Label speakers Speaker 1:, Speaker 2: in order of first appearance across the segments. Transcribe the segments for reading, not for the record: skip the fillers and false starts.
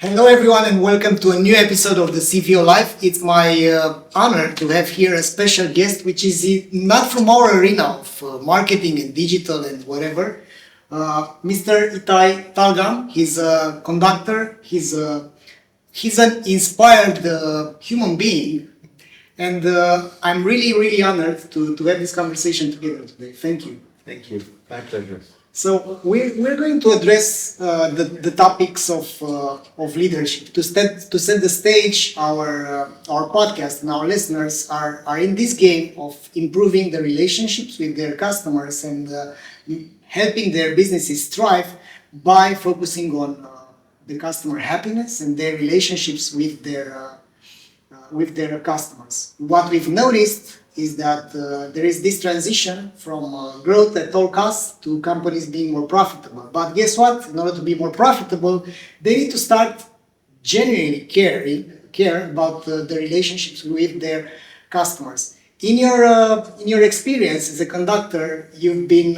Speaker 1: Hello everyone and welcome to a new episode of the CVO Live. It's my honor to have here a special guest which is not from our arena of marketing and digital and whatever. Mr. Itay Talgam, he's a conductor, he's an inspired human being, and I'm really honored to have this conversation together today. Thank you.
Speaker 2: Thank you. My pleasure.
Speaker 1: So we're going to address the topics of leadership to set the stage. Our podcast and our listeners are in this game of improving the relationships with their customers and helping their businesses thrive by focusing on the customer happiness and their relationships with their customers. What we've noticed is that there is this transition from growth at all costs to companies being more profitable. But guess what? In order to be more profitable, they need to start genuinely care about the relationships with their customers. In your experience as a conductor, you've been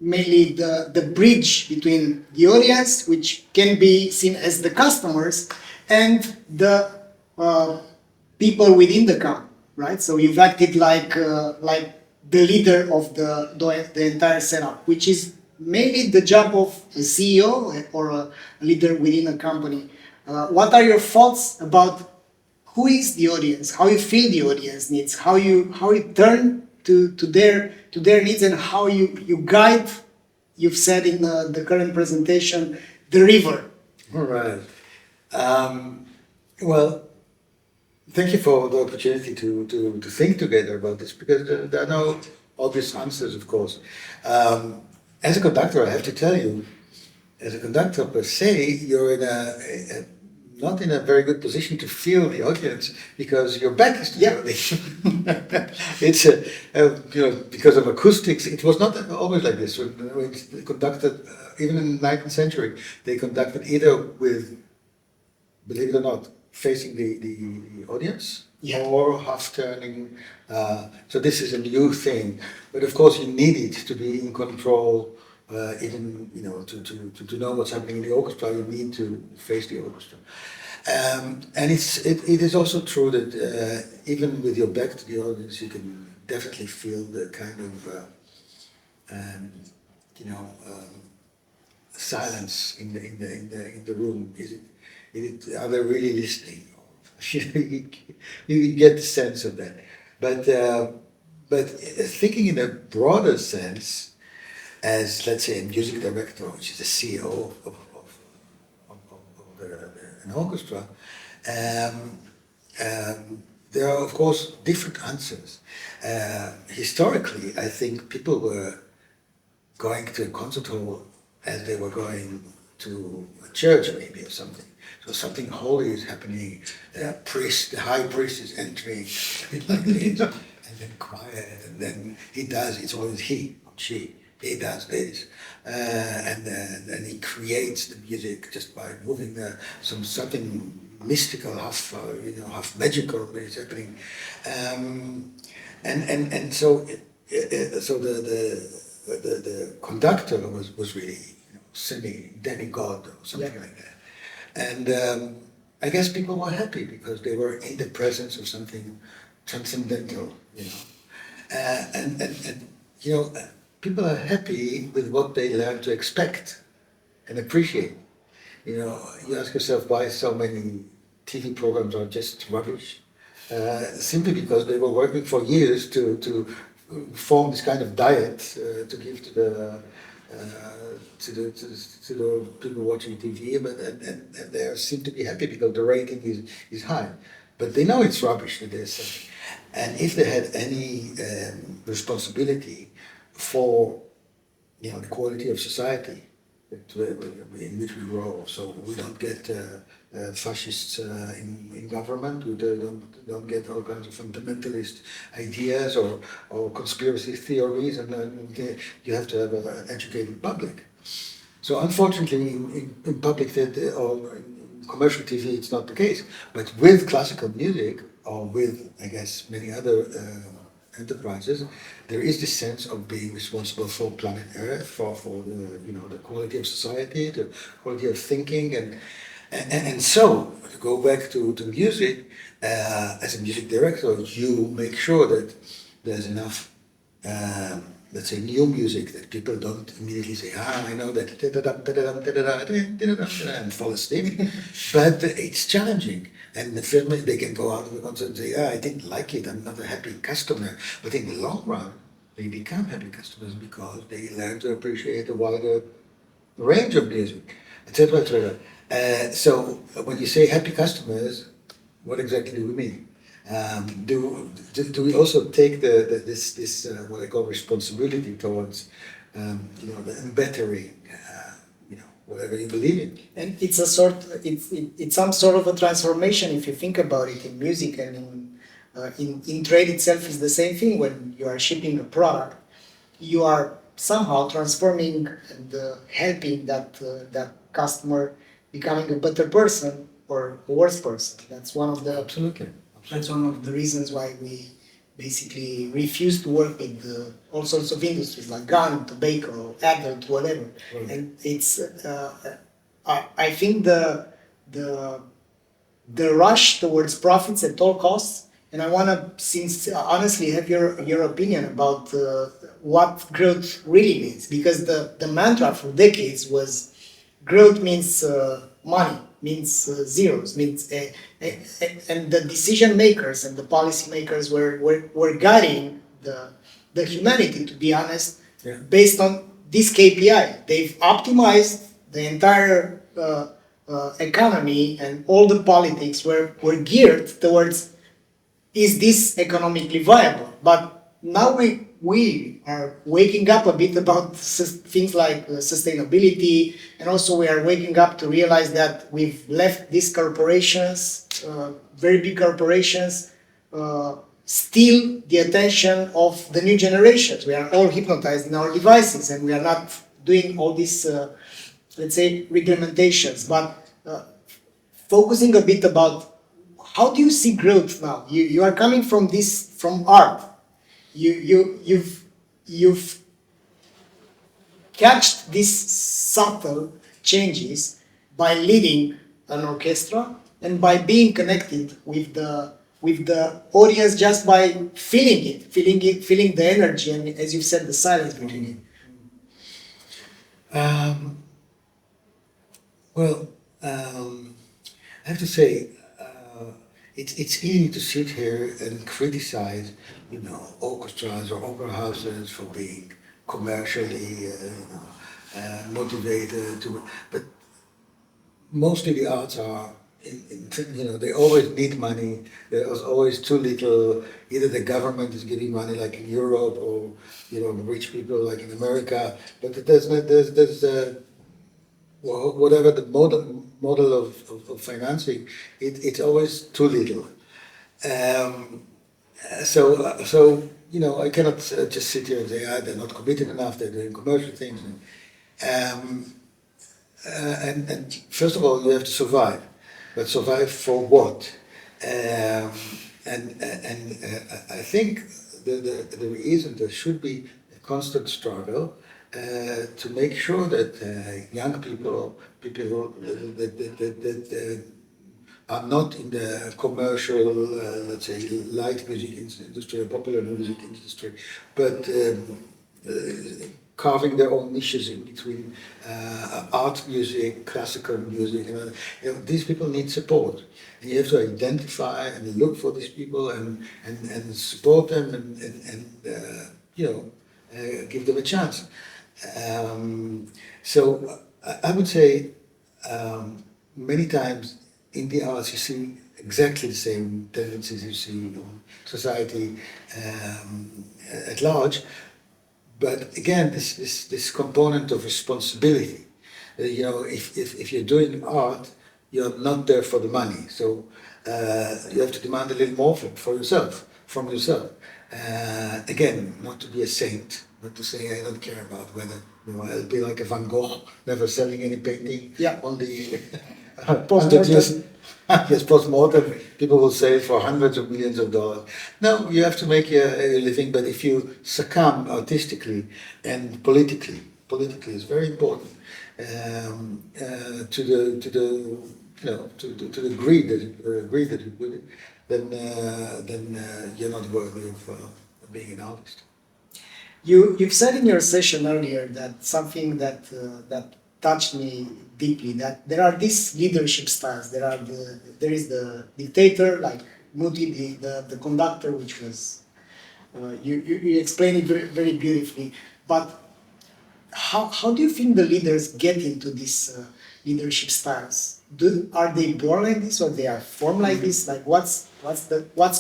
Speaker 1: mainly the bridge between the audience, which can be seen as the customers, and the people within the company. Right, so you've acted like the leader of the entire setup, which is maybe the job of a CEO or a leader within a company. What are your thoughts about who is the audience, how you feel the audience needs, how you turn to their needs, and how you guide? You've said in the current presentation, the river.
Speaker 2: All right. Well. Thank you for the opportunity to think together about this, because there are no obvious answers, of course. As a conductor, I have to tell you, as a conductor per se, you're not in a very good position to feel the audience because your back is to the audience. It's because of acoustics. It was not always like this. When they conducted, even in the 19th century, they conducted either with, believe it or not, facing the audience, or half turning. So this is a new thing, but of course you need it to be in control. Even to know what's happening in the orchestra, you need to face the orchestra. And it is also true that even with your back to the audience, you can definitely feel the kind of silence in the room. Are they really listening? You get the sense of that. But thinking in a broader sense, as let's say a music director, which is the CEO of an orchestra, there are of course different answers. Historically, I think people were going to a concert hall as they were going to a church maybe or something. So something holy is happening. The high priest is entering, like this, and then quiet, and then he does. It's always he, not she. He does this, and then he creates the music just by moving something mystical, half magical is happening, and so the conductor was really semi-demigod or something like that. And I guess people were happy because they were in the presence of something transcendental, and people are happy with what they learn to expect and appreciate. You ask yourself why so many TV programs are just rubbish. Simply because they were working for years to form this kind of diet to give to the people watching TV, and they seem to be happy because the rating is high. But they know it's rubbish that they're saying. And if they had any responsibility for the quality of society in which we grow, so we don't get fascists in government, we don't get all kinds of fundamentalist ideas or conspiracy theories, and you have to have an educated public. So unfortunately, in public or in commercial TV, it's not the case. But with classical music, or with, I guess, many other enterprises, there is this sense of being responsible for planet Earth, for the quality of society, the quality of thinking, And so, to go back to music, as a music director, you make sure that there's enough, let's say, new music that people don't immediately say, I know that, and fall asleep. But it's challenging. And the film, they can go out of the concert and say, I didn't like it, I'm not a happy customer. But in the long run, they become happy customers because they learn to appreciate a wider range of music, etc., etc. So when you say happy customers, what exactly do we mean? Do we also take this what I call responsibility towards the bettering whatever you believe in?
Speaker 1: And it's some sort of a transformation if you think about it in music and in trade itself is the same thing. When you are shipping a product, you are somehow transforming and helping that customer becoming a better person or a worse person. That's one of the
Speaker 2: Absolutely.
Speaker 1: That's one of the reasons why we basically refuse to work with all sorts of industries like gun, tobacco, adult, whatever.
Speaker 2: Right.
Speaker 1: And it's I think the rush towards profits at all costs. And I want to, since honestly, have your opinion about what growth really means, because the mantra for decades was growth means money, means zeros, means and the decision makers and the policy makers were guiding the humanity, to be honest,
Speaker 2: Yeah.
Speaker 1: based on this KPI. They've optimized the entire economy, and all the politics were geared towards, is this economically viable? But now we are waking up a bit about things like sustainability, and also we are waking up to realize that we've left these corporations, very big corporations, steal the attention of the new generations. We are all hypnotized in our devices, and we are not doing all these, let's say, regulations. But focusing a bit about how do you see growth now? You are coming from art. You've catched these subtle changes by leading an orchestra and by being connected with the audience, just by feeling the energy, and as you said, the silence between it.
Speaker 2: I have to say, it's easy to sit here and criticize, orchestras or opera houses for being commercially, motivated. But mostly the arts are, they always need money. There's always too little. Either the government is giving money, like in Europe, or rich people, like in America. But there's whatever the model of financing, it's always too little. So I cannot just sit here and say, they're not committed enough, they're doing commercial things. And first of all, you have to survive. But survive for what? And I think the reason there should be a constant struggle to make sure that young people that are not in the commercial, let's say, light music industry or popular music industry, but carving their own niches in between art music, classical music. These people need support. And you have to identify and look for these people and support them and give them a chance. So I would say many times in the arts you see exactly the same tendencies you see in society at large. But again, this component of responsibility. If you're doing art, you're not there for the money. So you have to demand a little more from yourself. Again, not to be a saint, not to say I don't care about whether I'll be like a Van Gogh, never selling any painting.
Speaker 1: Yeah.
Speaker 2: Only
Speaker 1: Post-mortem.
Speaker 2: Yes, post-mortem, people will sell for hundreds of millions of dollars. No, you have to make a living, but if you succumb artistically and politically is very important to the to agree that you put it, then you're not worthy of being an artist.
Speaker 1: You've said in your session earlier that something that touched me deeply, that there are these leadership styles. There is the dictator, like Moody, the conductor, which was you explained it very, very beautifully. But how do you think the leaders get into these leadership styles? Are they born like this, or they are formed like this? Like what's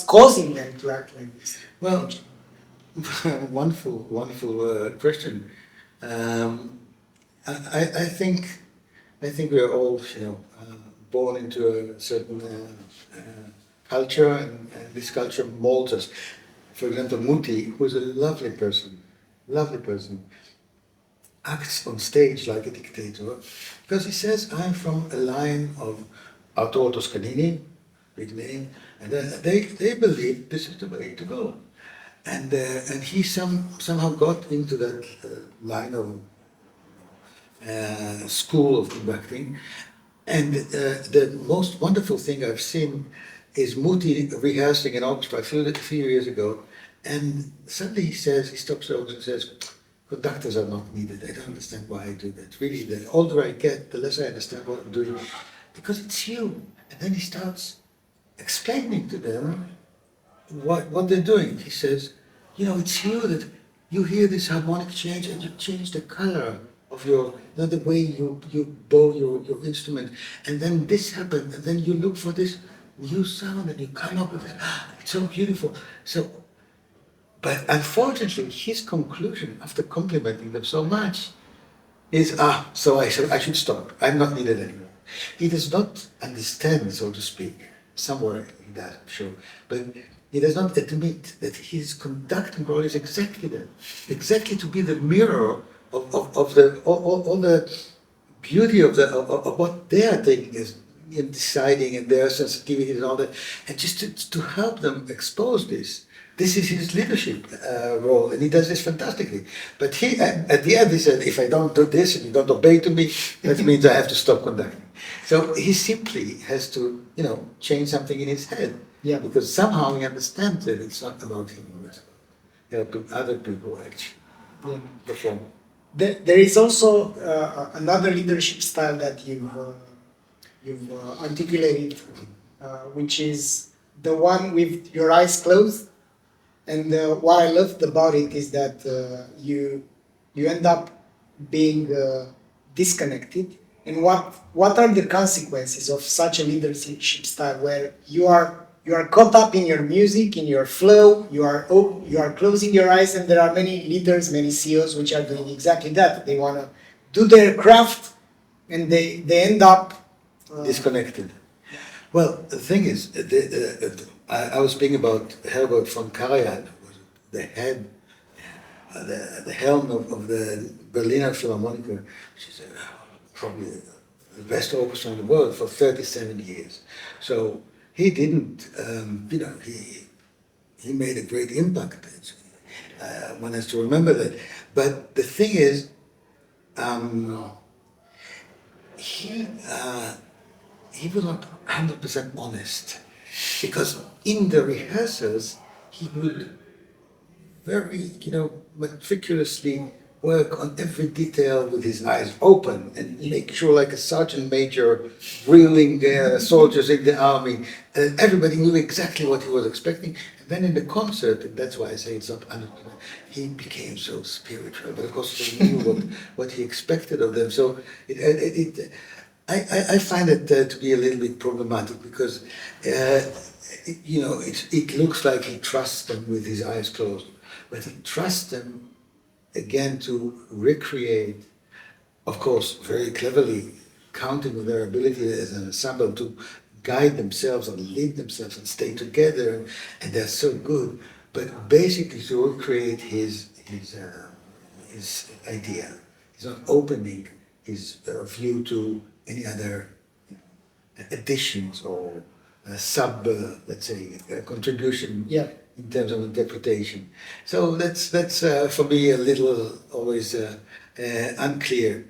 Speaker 1: causing them to act like this?
Speaker 2: Well, wonderful question. I think we are all born into a certain culture, and this culture molds us. For example, Muti, who is a lovely person, acts on stage like a dictator because he says, "I'm from a line of Arturo Toscanini, big name, and they believe this is the way to go." And he somehow got into that line of school of conducting. And the most wonderful thing I've seen is Muti rehearsing an orchestra a few years ago, and suddenly he stops the orchestra and says, "Conductors are not needed. I don't understand why I do that. Really, the older I get, the less I understand what I'm doing, because it's you." And then he starts explaining to them what they're doing. He says, "It's you that you hear this harmonic change and you change the color of the way you bow your instrument, and then this happened, and then you look for this new sound and you come up with it. It's so beautiful." But unfortunately, his conclusion after complimenting them so much is, so I should stop. I'm not needed anymore. He does not understand, so to speak, somewhere in that, I'm sure, but he does not admit that his conducting role is exactly that, exactly to be the mirror of all the beauty of what they are thinking is in deciding, and their sensitivities and all that, and just to help them expose this. This is his leadership role, and he does this fantastically. But at the end, he said, "If I don't do this and you don't obey to me, that means I have to stop conducting." So he simply has to, change something in his head, because somehow he understands that it's not about him, it's about helping other people actually perform.
Speaker 1: There is also another leadership style that you've articulated, which is the one with your eyes closed. And what I loved about it is that you end up being disconnected. And what are the consequences of such a leadership style where you are caught up in your music, in your flow, you are closing your eyes, and there are many leaders, many CEOs which are doing exactly that. They want to do their craft, and they end up
Speaker 2: disconnected. Well, the thing is, I was speaking about Herbert von Karajan, who was the head, the helm of the Berliner Philharmonic, which is probably the best orchestra in the world for 37 years. So he didn't, he made a great impact. One has to remember that. But the thing is, he was not 100% honest, because in the rehearsals he would very, meticulously work on every detail with his eyes open and make sure, like a sergeant major drilling soldiers in the army, everybody knew exactly what he was expecting. And then in the concert, and that's why I say it's not 100%, he became so spiritual, but of course they knew what he expected of them. So I find it to be a little bit problematic, because it looks like he trusts them with his eyes closed, but he trusts them again to recreate, of course, very cleverly, counting on their ability as an ensemble to guide themselves and lead themselves and stay together, and they're so good. But basically, to recreate his idea, he's not opening his view to any other additions or let's say, contribution in terms of interpretation. So that's for me a little always unclear.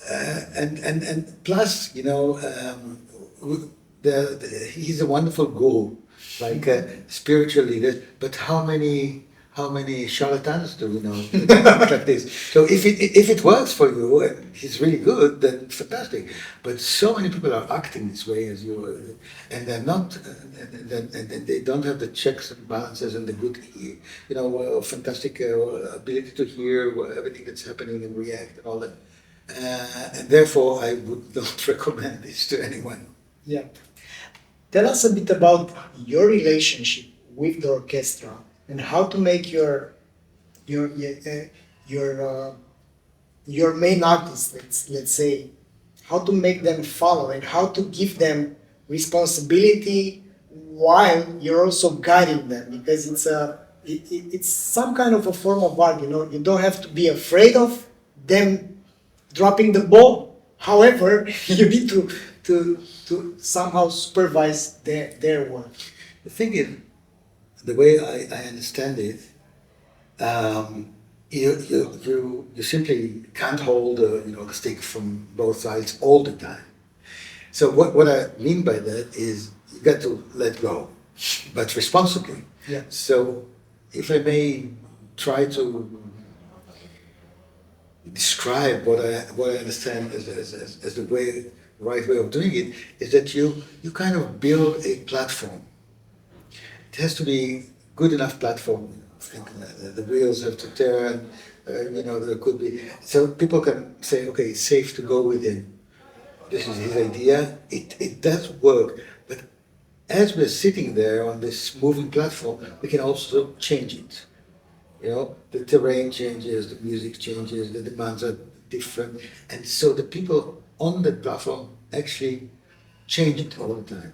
Speaker 2: And plus, he's a wonderful guru, like a spiritual leader. But how many charlatans do we know like this? So if it works for you and he's really good, then fantastic. But so many people are acting this way as you, and they're not, and they don't have the checks and balances and the good, fantastic ability to hear everything that's happening and react and all that. And therefore, I would not recommend this to anyone.
Speaker 1: Yeah. Tell us a bit about your relationship with the orchestra and how to make your main artists, let's say, how to make them follow and how to give them responsibility while you're also guiding them, because it's some kind of a form of art. You don't have to be afraid of them dropping the ball. However, you need to somehow supervise their work.
Speaker 2: The thing is, the way I understand it, you simply can't hold the stick from both sides all the time. So what I mean by that is you got to let go, but responsibly.
Speaker 1: Yeah.
Speaker 2: So if I may try to describe what I understand as the right way of doing it, is that you kind of build a platform. It has to be good enough platform. I think the wheels have to turn. There could be, so people can say, okay, it's safe to go with him. This is his idea. It does work, but as we're sitting there on this moving platform, we can also change it. The terrain changes, the music changes, the demands are different, and so the people on the platform actually change it all the time.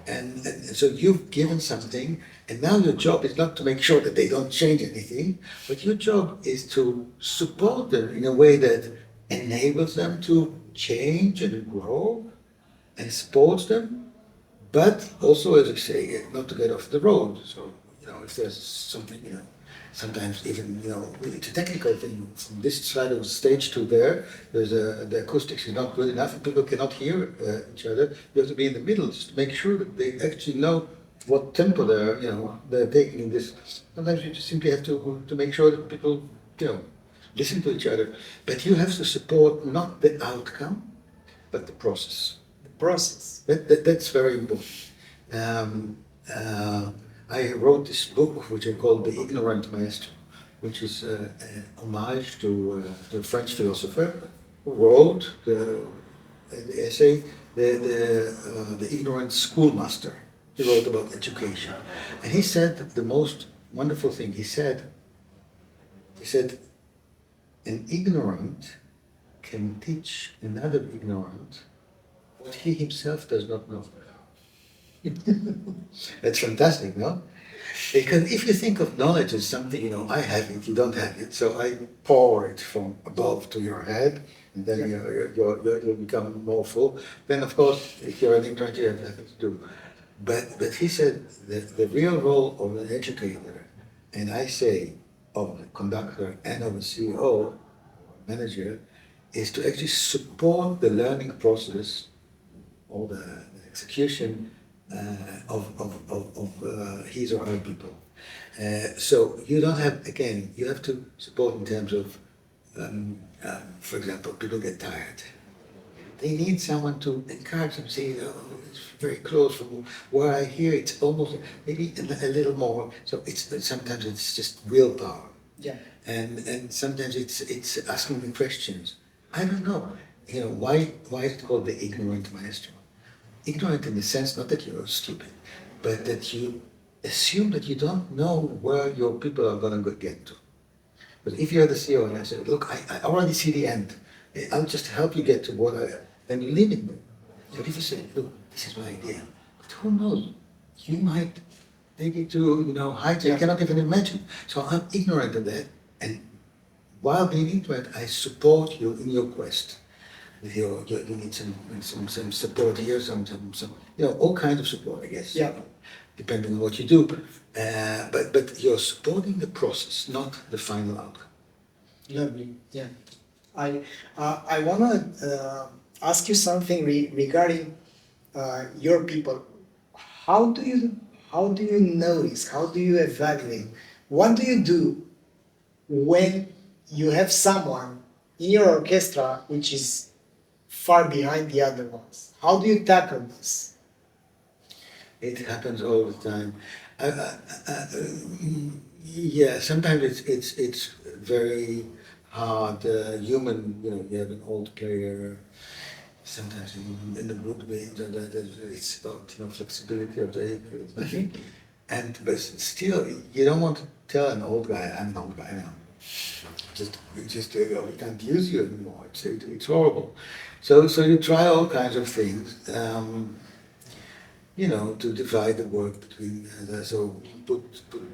Speaker 2: And so you've given something, and now your job is not to make sure that they don't change anything, but your job is to support them in a way that enables them to change and grow and supports them, but also, as I say, not to get off the road. So, if there's something, sometimes even, it's a technical thing. From this side of the stage to there, the acoustics is not good enough and people cannot hear each other. You have to be in the middle just to make sure that they actually know what tempo they're taking in this. Sometimes you just simply have to make sure that people, listen to each other. But you have to support not the outcome, but the process.
Speaker 1: The process.
Speaker 2: That's very important. I wrote this book, which I call The Ignorant Maestro, which is an homage to the French philosopher who wrote the essay, the Ignorant Schoolmaster. He wrote about education. And he said the most wonderful thing. He said, an ignorant can teach another ignorant what he himself does not know. That's fantastic, no? Because if you think of knowledge as something, I have it, you don't have it, so I pour it from above to your head, and then you become more full. Then, of course, if you're an ignorant, you have nothing to do. But he said that the real role of an educator, and I say of a conductor and of a CVO, manager, is to actually support the learning process or the execution of his or her people. So you don't have, again, you have to support in terms of, for example, people get tired. They need someone to encourage them, say, it's very close from where I hear, it's almost, maybe a little more. So sometimes it's just willpower.
Speaker 1: Yeah.
Speaker 2: And sometimes it's asking the questions. I don't know, why is it called the ignorant maestro? Ignorant in the sense, not that you're stupid, but that you assume that you don't know where your people are going to get to. But if you're the CEO and I say, look, I already see the end, I'll just help you get to what then you limit me. So if you say, look, this is my idea, but who knows? You might take it to, heights you cannot even imagine. So I'm ignorant of that, and while being ignorant, I support you in your quest. You need some support here, some all kinds of support, I guess.
Speaker 1: Yeah.
Speaker 2: Depending on what you do, but you're supporting the process, not the final outcome.
Speaker 1: Lovely. Yeah. I wanna ask you something regarding your people. How do you how do you notice? How do you evaluate? What do you do when you have someone in your orchestra which is far behind the other ones? How do you tackle this?
Speaker 2: It happens all the time. Yeah, sometimes it's very hard. Human, you have an old player. Sometimes in the good way, it's about flexibility of the ego. And but still, you don't want to tell an old guy, "I'm an old guy now. Just we can't use you anymore. It's horrible." So you try all kinds of things. To divide the work between, so put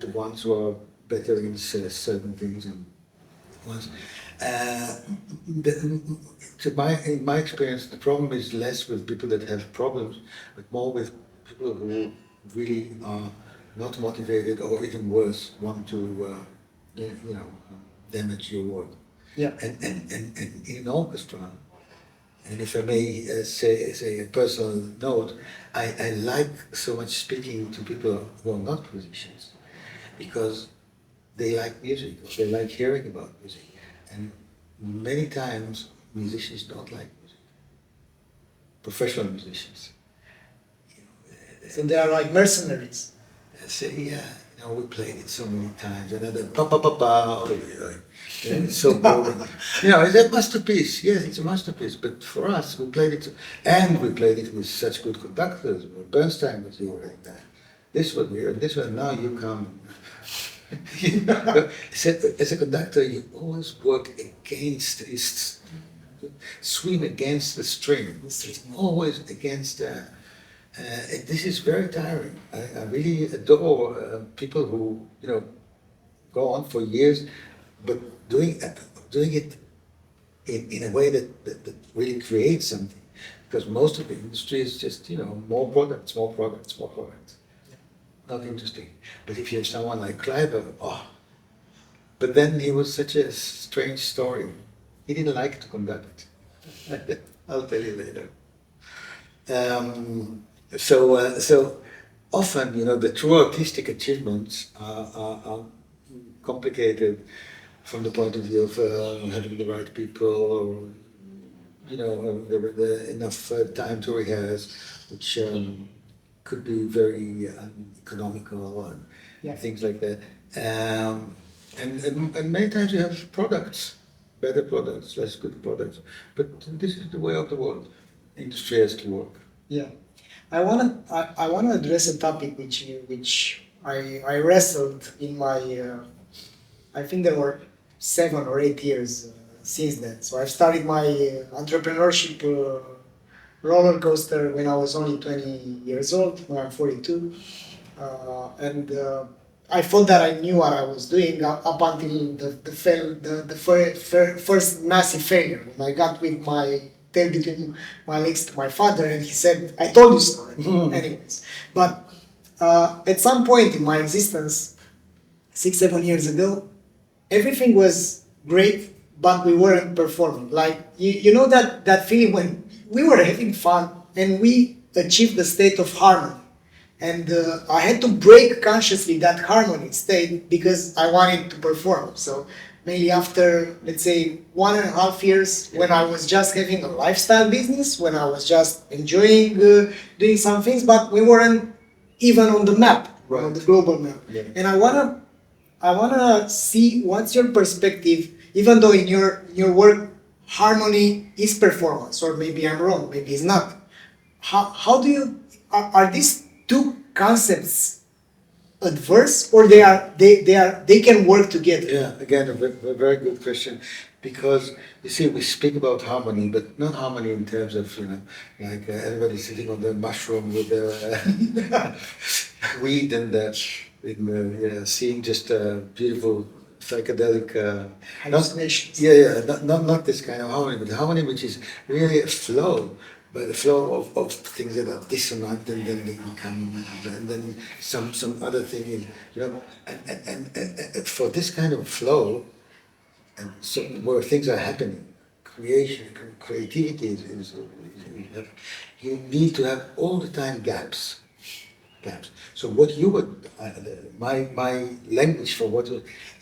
Speaker 2: the ones who are better in certain things and ones. In my experience, the problem is less with people that have problems, but more with people who really are not motivated, or even worse, want to, damage your work.
Speaker 1: Yeah.
Speaker 2: And in an orchestra. And if I may say a personal note, I like so much speaking to people who are not musicians, because they like music, or they like hearing about music. And many times musicians don't like music, professional musicians.
Speaker 1: So they are like mercenaries.
Speaker 2: Say, yeah, we played it so many times, and then pa pa pa pa, and it's so boring. It's a masterpiece. Yes, it's a masterpiece. But for us, we played it, and we played it with such good conductors. Bernstein was here like that. This one here, and this one. Now you come. As a conductor, you always work against, swim against the stream. It's always against. This is very tiring. I really adore people who go on for years, but doing it in a way that really creates something. Because most of the industry is just more products. Not interesting. But if you have someone like Kleiber, but then he was such a strange story. He didn't like to conduct. I'll tell you later. So often, the true artistic achievements are complicated from the point of view of having the right people, or enough time to rehearse, which could be very economical and things like that. And many times you have products, better products, less good products. But this is the way of the world. Industry has to work.
Speaker 1: Yeah. I wanna address a topic which I wrestled in my I think there were 7 or 8 years since then. So I started my entrepreneurship roller coaster when I was only 20 years old. Now I'm 42, and I thought that I knew what I was doing up until the first massive failure, when I got with my tail between my legs to my father, and he said, "I told you so." Anyways, but at some point in my existence, 6-7 years ago, everything was great, but we weren't performing. Like you know that feeling when we were having fun and we achieved the state of harmony. And I had to break consciously that harmony state because I wanted to perform. So maybe after, let's say, 1.5 years, when I was just having a lifestyle business, when I was just enjoying doing some things, but we weren't even on the map,
Speaker 2: right,
Speaker 1: on the global map. Yeah. And I wanna see what's your perspective, even though in your work, harmony is performance, or maybe I'm wrong, maybe it's not. How do you, are these two concepts adverse, or they can work together?
Speaker 2: Yeah, again, a very good question, because you see, we speak about harmony, but not harmony in terms of like everybody sitting on the mushroom with their weed and seeing just beautiful psychedelic
Speaker 1: hallucinations.
Speaker 2: Not this kind of harmony, but harmony which is really a flow. But the flow of things that are dissonant, and then they become, and then some other thing, and for this kind of flow, and so where things are happening, creation, creativity you need to have all the time gaps. So what you would, my language for what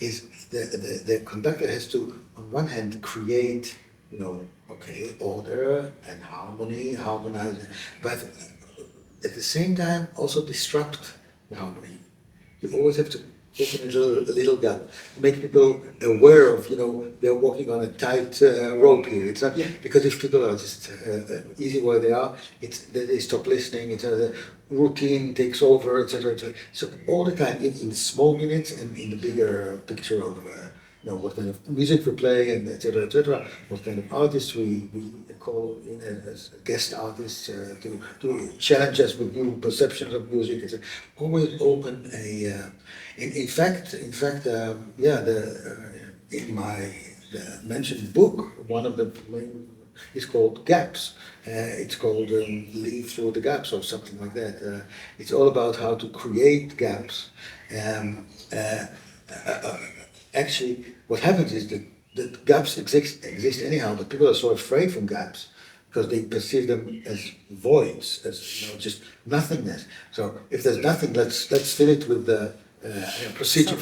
Speaker 2: is the conductor has to, on one hand, create, order and harmonize, but at the same time also disrupt the harmony. You always have to open a little gap, make people aware of, they're walking on a tight rope here. It's not because if people are just easy where they are, they stop listening. It's routine takes over, etc., etc. So all the time, in small minutes and in the bigger picture of what kind of music we play and etc., etc. What kind of artists we call in as guest artists to challenge us with new perceptions of music. It's always open a. In fact, in my mentioned book, one of the main is called Gaps. It's called Lead Through the Gaps or something like that. It's all about how to create gaps. Actually, what happens is that gaps exist anyhow, but people are so afraid from gaps because they perceive them as voids, as just nothingness. So if there's nothing, let's fill it with the procedure.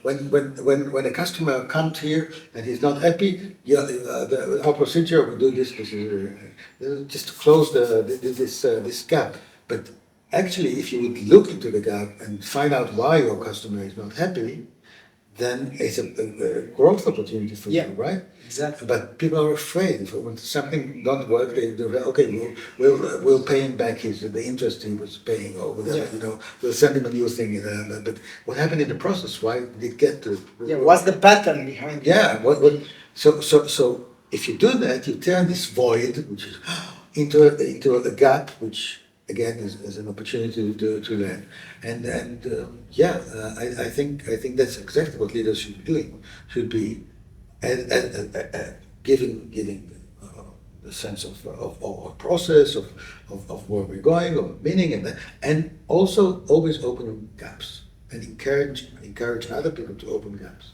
Speaker 2: When a customer comes here and he's not happy, our procedure we do this just to close this gap. But actually, if you would look into the gap and find out why your customer is not happy, then it's a growth opportunity for you, right?
Speaker 1: Exactly.
Speaker 2: But people are afraid. When something don't work, they're okay. We'll pay him back the interest he was paying, or whatever. We'll send him a new thing. But what happened in the process? Why did it get to?
Speaker 1: What's the pattern behind it?
Speaker 2: Yeah. So if you do that, you turn this void, which is into a gap, which again is an opportunity to learn. I think that's exactly what leaders should be doing. Should be giving the sense of process of where we're going, of meaning, and also always opening gaps and encourage other people to open gaps.